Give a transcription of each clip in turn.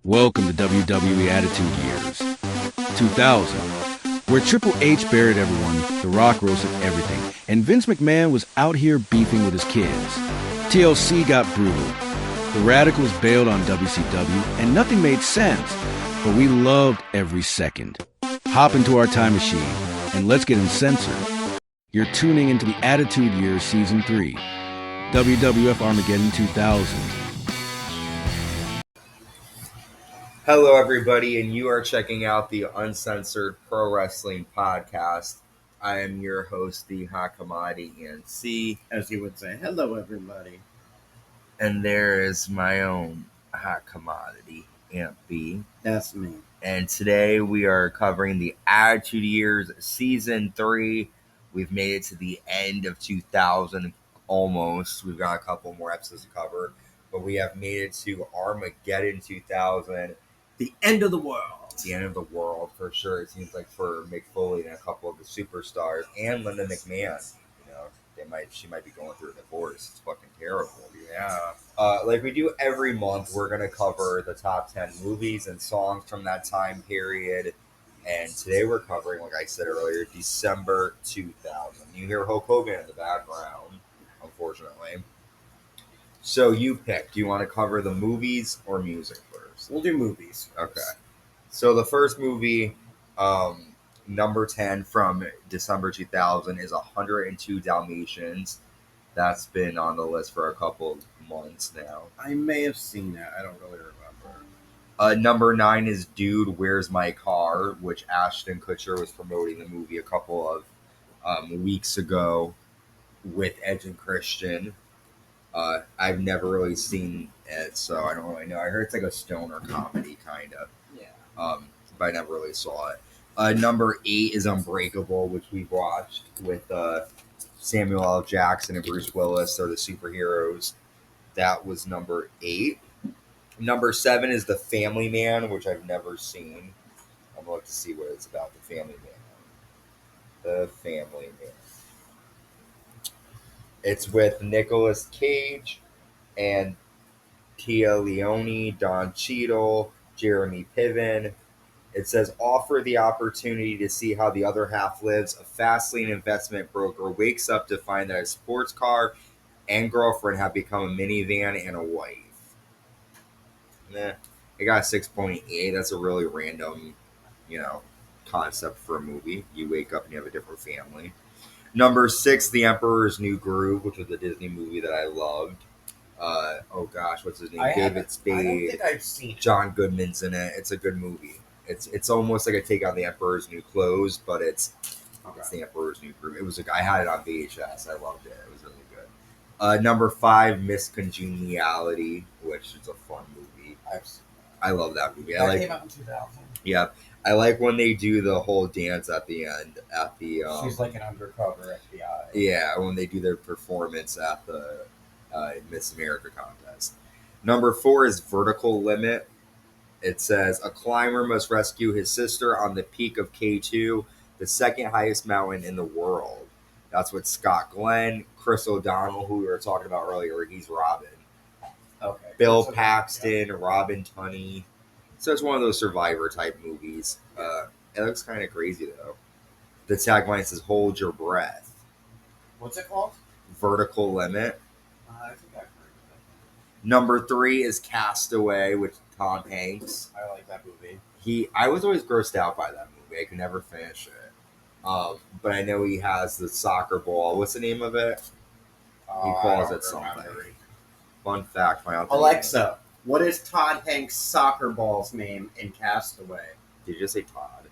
Welcome to WWE Attitude Years 2000, where Triple H buried everyone, The Rock roasted everything, and Vince McMahon was out here beefing with his kids. TLC got brutal. The Radicalz bailed on WCW, and nothing made sense, but we loved every second. Hop into our time machine, and let's get uncensored. You're tuning into the Attitude Years Season 3, WWF Armageddon 2000. Hello, everybody, and you are checking out the Uncensored Pro Wrestling Podcast. I am your host, the Hot Commodity NC. As you would say, hello, everybody. And there is my own Hot Commodity, Aunt B. That's me. And today we are covering the Attitude Years Season 3. We've made it to the end of 2000, almost. We've got a couple more episodes to cover, but we have made it to Armageddon 2000. The end of the world. The end of the world, for sure. It seems like for Mick Foley and a couple of the superstars, and Linda McMahon. You know, she might be going through a divorce. It's fucking terrible. Yeah. Like we do every month, we're gonna cover the top 10 movies and songs from that time period. And today we're covering, like I said earlier, December 2000. You hear Hulk Hogan in the background, unfortunately. So you pick. Do you want to cover the movies or music first? We'll do movies first. Okay. So the first movie, number 10 from December 2000, is 102 Dalmatians. That's been on the list for a couple of months now. I may have seen that. I don't really remember. Number 9 is Dude, Where's My Car?, which Ashton Kutcher was promoting the movie a couple of weeks ago with Edge and Christian. I've never really seen it, so I don't really know. I heard it's like a stoner comedy, kind of. Yeah. But I never really saw it. Number 8 is Unbreakable, which we watched with Samuel L. Jackson and Bruce Willis. They're the superheroes. That was number 8. Number 7 is The Family Man, which I've never seen. I'm going to see what it's about. The Family Man. The Family Man. It's with Nicolas Cage and Tia Leone, Don Cheadle, Jeremy Piven. It says, offer the opportunity to see how the other half lives. A fast-lane investment broker wakes up to find that his sports car and girlfriend have become a minivan and a wife. It got a 6.8. That's a really random, concept for a movie. You wake up and you have a different family. Number 6, The Emperor's New Groove, which was a Disney movie that I loved. What's his name? David Spade. I don't think I've seen it. John Goodman's in it. It's a good movie. It's almost like a take on The Emperor's New Clothes, but it's The Emperor's New Groove. I had it on VHS. I loved it. It was really good. Number 5, Miss Congeniality, which is a fun movie. I love that movie. That came out in 2000. Yeah. I like when they do the whole dance at the end at the. She's like an undercover FBI. Yeah, when they do their performance at the Miss America contest. Number 4 is Vertical Limit. It says a climber must rescue his sister on the peak of K2, the second highest mountain in the world. That's what Scott Glenn, Chris O'Donnell, who we were talking about earlier, he's Robin. Okay. Bill Paxton, Robin Tunney. So it's one of those Survivor type movies. It looks kind of crazy though. The tagline says "Hold your breath." What's it called? Vertical Limit. I think I've heard of it. Number 3 is Castaway with Tom Hanks. I like that movie. I was always grossed out by that movie. I could never finish it. But I know he has the soccer ball. What's the name of it? He calls it something. Fun fact. Alexa, what is Todd Hanks' soccer ball's name in Castaway? Did you just say Todd?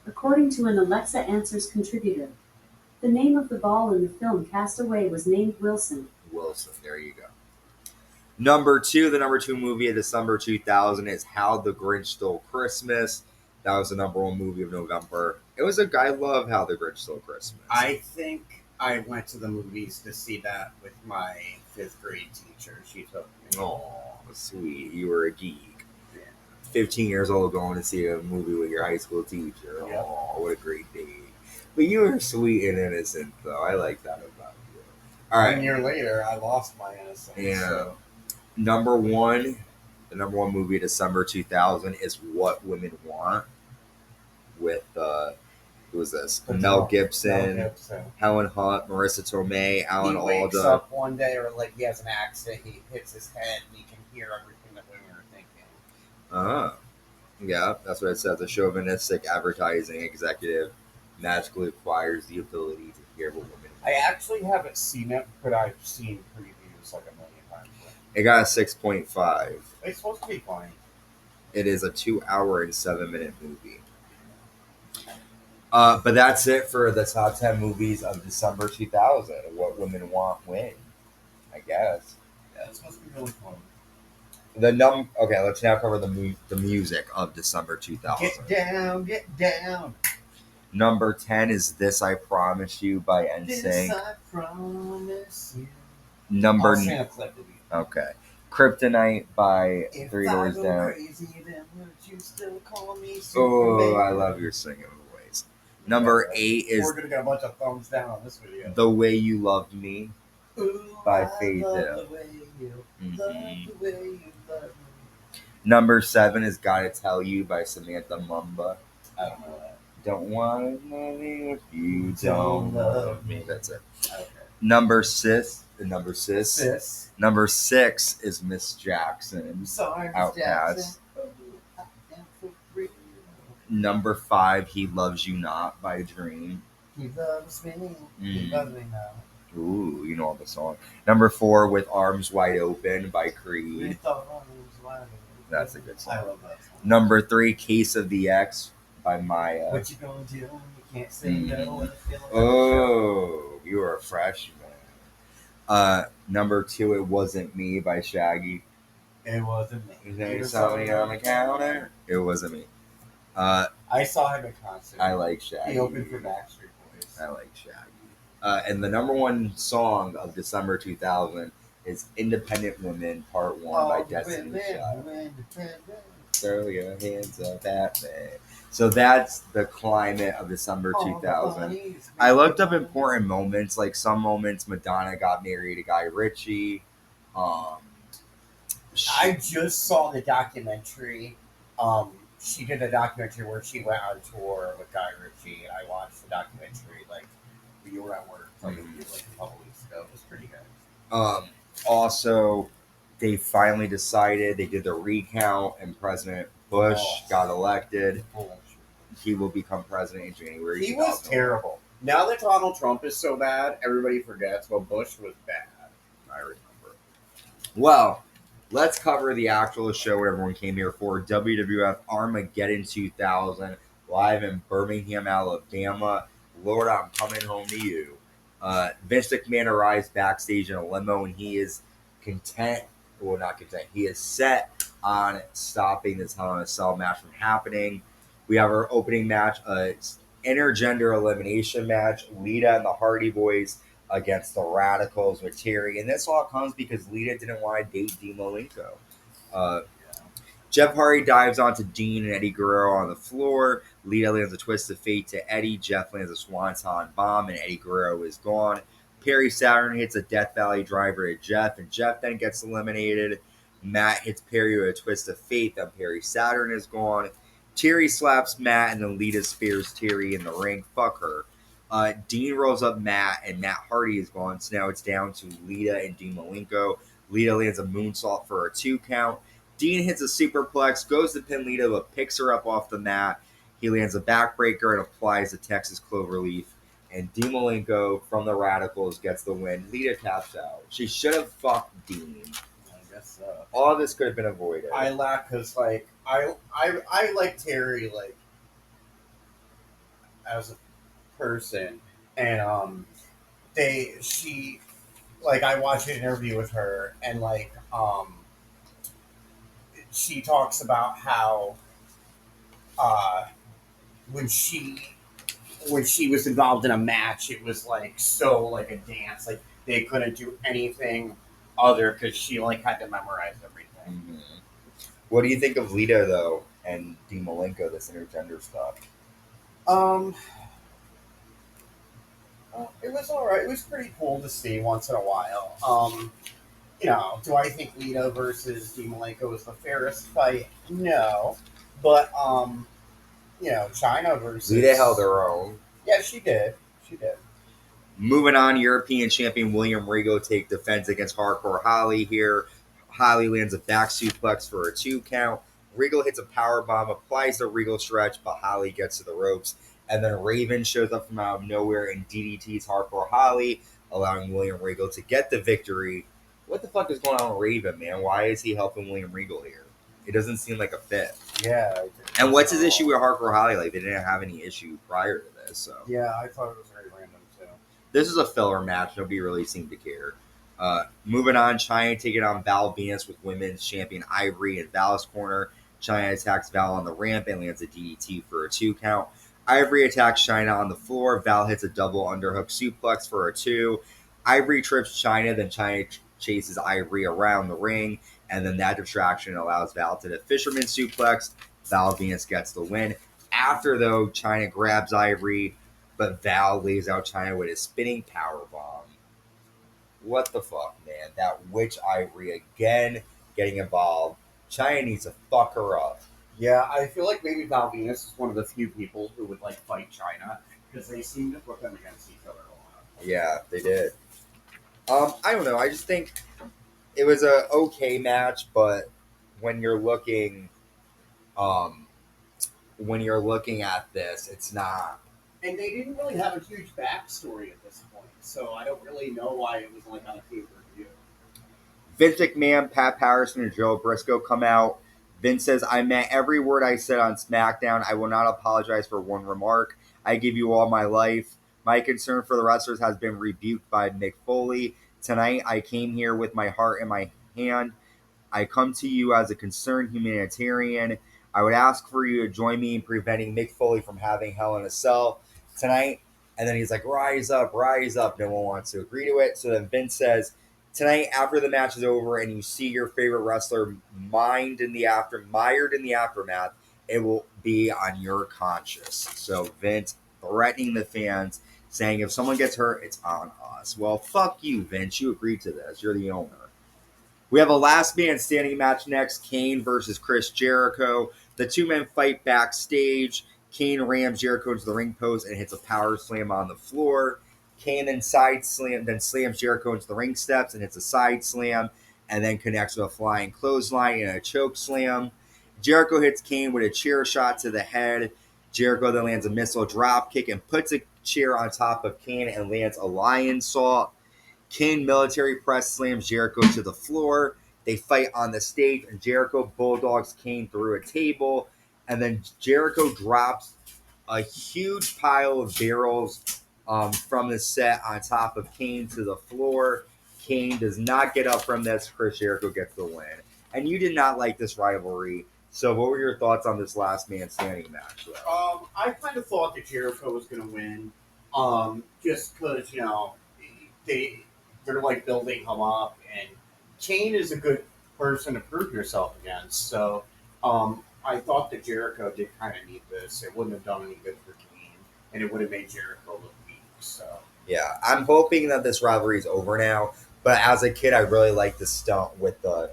According to an Alexa Answers contributor, the name of the ball in the film Castaway was named Wilson. Wilson, there you go. Number 2, the number 2 movie of December 2000 is How the Grinch Stole Christmas. That was the number 1 movie of November. I love How the Grinch Stole Christmas. I think I went to the movies to see that with my 5th grade teacher. She took me. Oh, sweet. You were a geek. Yeah. 15 years old going to see a movie with your high school teacher. Yep. Oh, what a great day. But you were sweet and innocent, though. I like that about you. All right. 1 year later, I lost my innocence. Yeah. So. Number 1 The number one movie of December 2000 is What Women Want with who was this? Mel Gibson, Helen Hunt, Marissa Tomei, Alan He wakes Alda. up one day, or like he has an accident, he hits his head, and he can hear everything that women are thinking. Yeah, that's what it says. A chauvinistic advertising executive magically acquires the ability to hear what women. I actually haven't seen it, but I've seen previews like a million times. It got a 6.5. It's supposed to be funny. It is a 2 hour and 7 minute movie. But that's it for the top 10 movies of December 2000. What Women Want win, I guess. Yeah, it's supposed to be really fun. Okay, let's now cover the music of December 2000. Get down. Number 10 is This I Promise You by NSYNC. This I promise you. Number I'll sing a clip of you. Okay. Kryptonite by If Three I Doors go Down. crazy, then would you still call me Oh, Superman? I love your singing voice. Number 8 is We're gonna get a bunch of thumbs down on this video. The Way You Loved Me. Ooh, by I Faith love Hill. the way you Mhm. love the way you love me. Number 7 is Gotta Tell You by Samantha Mumba. I don't know that. Don't want to love you if you don't love me. That's it. Okay. Number 6 Sis. Number 6 is Miss I'm Jackson. sorry, Miss Outcast. Jackson. I am for real. Number 5, He Loves You Not by Dream. He loves me. He Mm. loves me now. Ooh, you know all the song. Number 4, With Arms Wide Open by Creed. With arms wide open. That's a good I song. love that song. Number 3, Case of the X by Maya. What you gonna do? You can't say no. And feel like Oh, you were a freshman. Number 2, It Wasn't Me by Shaggy. it wasn't me. You saw me on the counter. It wasn't me. I saw him at concert. I like Shaggy. He opened for Backstreet Boys. I like Shaggy. And the number one song of December 2000 is Independent Women Part 1 by Destiny Child. Throw your hands up at me. So that's the climate of December 2000. I looked up important moments, like some moments Madonna got married to Guy Ritchie. I just saw the documentary. She did a documentary where she went on tour with Guy Ritchie, and I watched the documentary like you were at work like a couple weeks ago. It was pretty good. Also, they finally decided, they did the recount, and President Bush got elected. He will become president in January. He was terrible. Now that Donald Trump is so bad, everybody forgets. Well, Bush was bad. I remember. Well, let's cover the actual show what everyone came here for. WWF Armageddon 2000, live in Birmingham, Alabama. Lord, I'm coming home to you. Vince McMahon arrives backstage in a limo, and he is content. Well, not content. He is set on stopping this Hell in a Cell match from happening. We have our opening match, intergender elimination match. Lita and the Hardy Boys against the Radicalz with Terry. And this all comes because Lita didn't want to date Dean Malenko. Jeff Hardy dives onto Dean and Eddie Guerrero on the floor. Lita lands a twist of fate to Eddie. Jeff lands a swanton bomb, and Eddie Guerrero is gone. Perry Saturn hits a Death Valley driver to Jeff, and Jeff then gets eliminated. Matt hits Perry with a twist of fate, then Perry Saturn is gone. Terry slaps Matt, and then Lita spears Terry in the ring. Fuck her. Dean rolls up Matt, and Matt Hardy is gone. So now it's down to Lita and Dean Malenko. Lita lands a moonsault for a 2 count. Dean hits a superplex, goes to pin Lita, but picks her up off the mat. He lands a backbreaker and applies a Texas Cloverleaf. And Dean Malenko from the Radicalz gets the win. Lita taps out. She should have fucked Dean. I guess so. All this could have been avoided. I laugh because like I like Terry like as a person, and she I watched an interview with her, and she talks about how when she was involved in a match, it was so like a dance, like they couldn't do anything other because she had to memorize everything. Mm-hmm. What do you think of Lita though and Dean Malenko, this intergender stuff? It was all right. It was pretty cool to see once in a while. Do I think Lita versus Dean Malenko was the fairest fight? No. But, Chyna versus... Lita held her own. Yeah, she did. She did. Moving on, European champion William Regal take defense against Hardcore Holly here. Holly lands a back suplex for a 2 count. Regal hits a powerbomb, applies the Regal stretch, but Holly gets to the ropes. And then Raven shows up from out of nowhere and DDTs Hardcore Holly, allowing William Regal to get the victory. What the fuck is going on with Raven, man? Why is he helping William Regal here? It doesn't seem like a fit. Yeah. And what's his issue with Hardcore Holly? Like, they didn't have any issue prior to this, so. Yeah, I thought it was very random, too. This is a filler match. Nobody really seemed to care. Moving on, Chyna taking on Val Venis with women's champion Ivory in Val's corner. Chyna attacks Val on the ramp and lands a DDT for a 2 count. Ivory attacks Chyna on the floor. Val hits a double underhook suplex for a 2. Ivory trips Chyna, then Chyna chases Ivory around the ring, and then that distraction allows Val to the fisherman suplex. Val Venis gets the win. After, though, Chyna grabs Ivory, but Val lays out Chyna with a spinning powerbomb. What the fuck, man? That witch Ivory again getting involved. Chyna needs to fuck her up. Yeah, I feel like maybe Val Venis is one of the few people who would fight Chyna because they seem to put them against each other a lot. Yeah, they did. I don't know. I just think it was a okay match, but when you're looking, at this, it's not. And they didn't really have a huge backstory at this point, so I don't really know why it was on a pay-per-view. Vince McMahon, Pat Patterson, and Joe Briscoe come out. Vince says, I meant every word I said on SmackDown. I will not apologize for one remark. I give you all my life. My concern for the wrestlers has been rebuked by Mick Foley. Tonight, I came here with my heart in my hand. I come to you as a concerned humanitarian. I would ask for you to join me in preventing Mick Foley from having Hell in a Cell tonight. And then he's like, rise up, rise up. No one wants to agree to it. So then Vince says, tonight, after the match is over and you see your favorite wrestler mired in the aftermath, it will be on your conscience. So Vince threatening the fans, saying if someone gets hurt, it's on us. Well, fuck you, Vince. You agreed to this. You're the owner. We have a last man standing match next, Kane versus Chris Jericho. The 2 men fight backstage. Kane rams Jericho into the ring post and hits a power slam on the floor. Kane then slams Jericho into the ring steps and hits a side slam, and then connects with a flying clothesline and a choke slam. Jericho hits Kane with a chair shot to the head. Jericho then lands a missile drop kick and puts a chair on top of Kane and lands a lion salt. Kane military press slams Jericho to the floor. They fight on the stage, and Jericho bulldogs Kane through a table, and then Jericho drops a huge pile of barrels from the set on top of Kane to the floor. Kane does not get up from this. Chris Jericho gets the win. And you did not like this rivalry. So what were your thoughts on this last man standing match? I kind of thought that Jericho was going to win, just because, they're building him up, and Kane is a good person to prove yourself against. So I thought that Jericho did kind of need this. It wouldn't have done any good for Kane, and it would have made Jericho look weak. So yeah, I'm hoping that this rivalry is over now. But as a kid, I really liked the stunt with the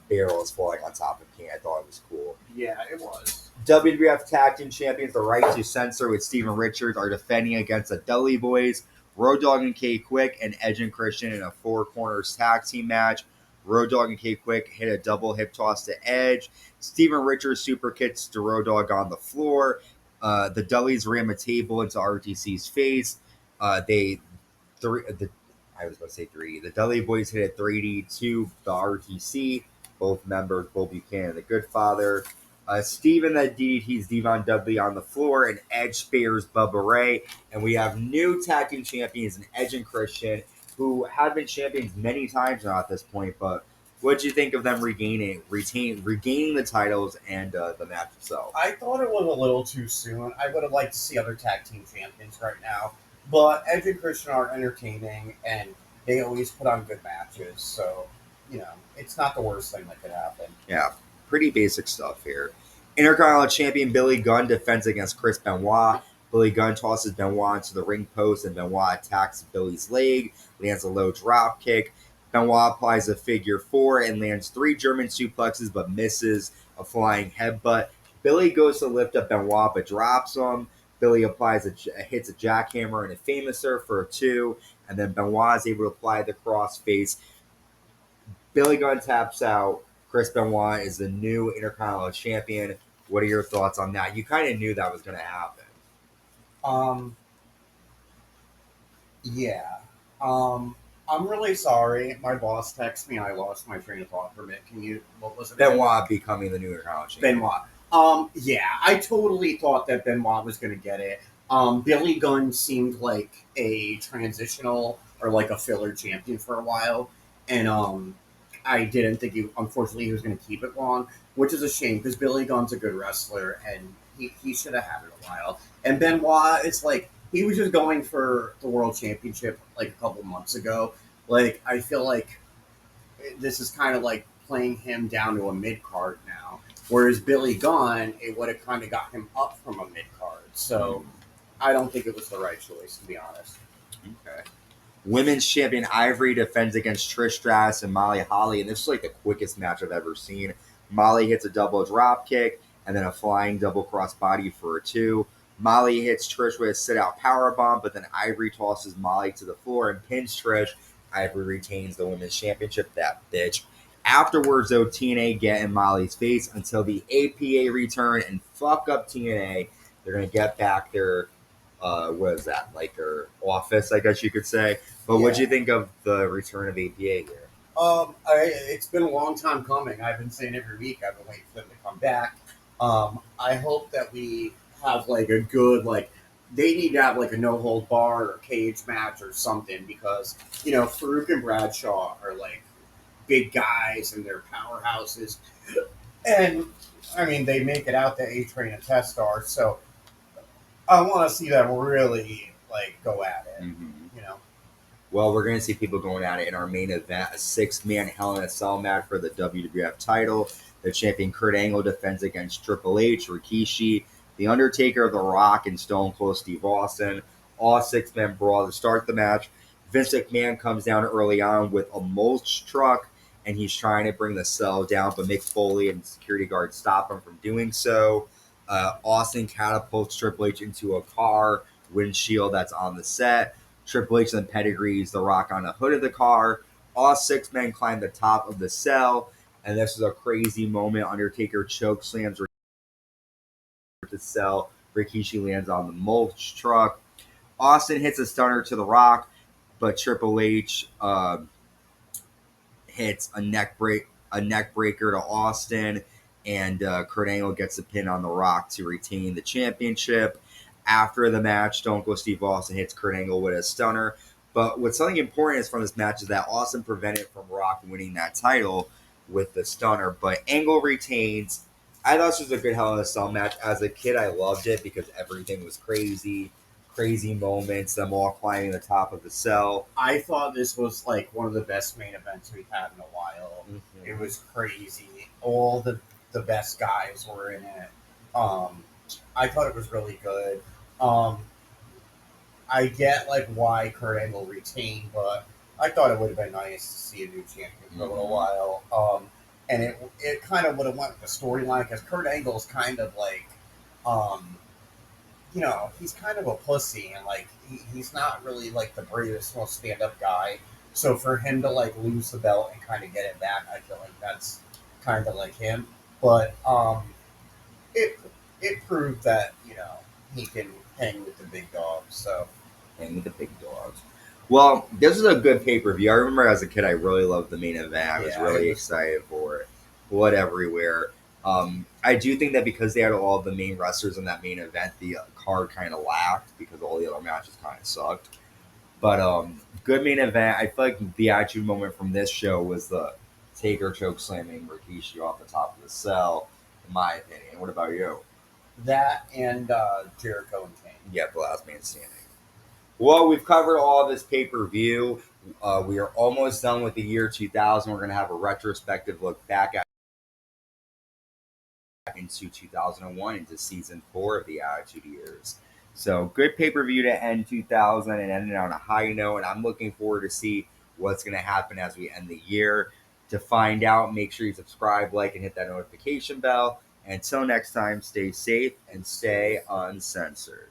barrels falling on top of Kane. I thought it was cool. Yeah, it was. WWF Tag Team Champions, the Right to Censor with Steven Richards, are defending against the Dudley Boyz, Road Dogg and K-Kwik, and Edge and Christian in a 4 corners tag team match. Road Dogg and K-Kwik hit a double hip toss to Edge. Steven Richards super kicks to Road Dogg on the floor. The Dudleys ram a table into RTC's face. The Dudley Boyz hit a 3D to the RTC. Both members, Bull Buchanan and the Good Father. Steven that DDT's Devon Dudley on the floor, and Edge spares Bubba Ray. And we have new tag team champions in Edge and Christian, who have been champions many times now at this point. But what did you think of them regaining the titles and the match itself? I thought it was a little too soon. I would have liked to see other tag team champions right now. But Edge and Christian are entertaining, and they always put on good matches. So, it's not the worst thing that could happen. Yeah, pretty basic stuff here. Intercontinental Champion Billy Gunn defends against Chris Benoit. Billy Gunn tosses Benoit into the ring post, and Benoit attacks Billy's leg, lands a low drop kick. Benoit applies a figure 4 and lands 3 German suplexes but misses a flying headbutt. Billy goes to lift up Benoit but drops him. Billy hits a jackhammer and a famouser for a 2, and then Benoit is able to apply the crossface. Billy Gunn taps out. Chris Benoit is the new Intercontinental Champion. What are your thoughts on that? You kind of knew that was going to happen. Yeah. I'm really sorry. My boss texted me. I lost my train of thought for a minute. What was it? Benoit becoming the new Intercontinental Champion. Benoit. Yeah, I totally thought that Benoit was going to get it. Billy Gunn seemed like a transitional or like a filler champion for a while. And I didn't think unfortunately, he was going to keep it long, which is a shame because Billy Gunn's a good wrestler and he should have had it a while. And Benoit, it's like, he was just going for the World Championship like a couple months ago. Like, I feel like this is kind of like playing him down to a mid-card now. Whereas Billy Gunn, it would have kind of got him up from a mid-card. So I don't think it was the right choice, to be honest. Okay. Women's champion Ivory defends against Trish Stratus and Molly Holly, and this is like the quickest match I've ever seen. Molly hits a double drop kick and then a flying double crossbody for a 2. Molly hits Trish with a sit-out powerbomb, but then Ivory tosses Molly to the floor and pins Trish. Ivory retains the Women's Championship, that bitch. Afterwards, though, TNA get in Molly's face until the APA return and fuck up TNA. They're going to get back their, what is that, like their office, I guess you could say. But what'd you think of the return of APA here? It's been a long time coming. I've been saying every week I've been waiting for them to come back. I hope that we have like a good, like, they need to have like a no-hold bar or cage match or something because, Farouk and Bradshaw are like big guys and they're powerhouses. And, I mean, they make it out to A-Train and Test Stars, so I want to see them really, like, go at it, Well, we're going to see people going at it in our main event, a 6-man Hell in a Cell match for the WWF title. The champion Kurt Angle defends against Triple H, Rikishi, The Undertaker, The Rock, and Stone Cold Steve Austin. All 6-men brawl to start the match. Vince McMahon comes down early on with a mulch truck, and he's trying to bring the cell down, but Mick Foley and the security guards stop him from doing so. Austin catapults Triple H into a car windshield that's on the set. Triple H then pedigrees The Rock on the hood of the car. All 6 men climb the top of the cell, and this is a crazy moment. Undertaker chokeslams the cell. Rikishi lands on the mulch truck. Austin hits a stunner to The Rock, but Triple H hits a neck breaker to Austin, and Kurt Angle gets a pin on The Rock to retain the championship. After the match, Stone Cold Steve Austin hits Kurt Angle with a stunner. But what's something important is from this match is that Austin prevented from Rock winning that title with the stunner, but Angle retains. I thought this was a good Hell in a Cell match. As a kid, I loved it because everything was crazy moments, them all climbing the top of the cell. I thought this was like one of the best main events we've had in a while. Mm-hmm. It was crazy. All the best guys were in it. I thought it was really good. I get like why Kurt Angle retained, but I thought it would have been nice to see a new champion for a little while. And it kind of would have went with the storyline because Kurt Angle's kind of like, he's kind of a pussy and like he's not really like the bravest, most stand-up guy. So for him to like lose the belt and kind of get it back, I feel like that's kind of like him. But it proved that he can hang with the big dogs. So hang with the big dogs. Well, this is a good pay-per-view. I remember as a kid, I really loved the main event. I was really excited for it. Blood everywhere. I do think that because they had all of the main wrestlers in that main event, the card kind of lacked because all the other matches kind of sucked. But good main event. I feel like the attitude moment from this show was the Taker choke slamming Rikishi off the top of the cell, in my opinion. What about you? That and Jericho and Kane. Yeah, the last man standing. Well, we've covered all of this pay-per-view. We are almost done with the year 2000. We're going to have a retrospective look back at into 2001, into season 4 of the Attitude Years. So good pay-per-view to end 2000 and end it on a high note. And I'm looking forward to see what's going to happen as we end the year. To find out, make sure you subscribe, like, and hit that notification bell. Until next time, stay safe and stay uncensored.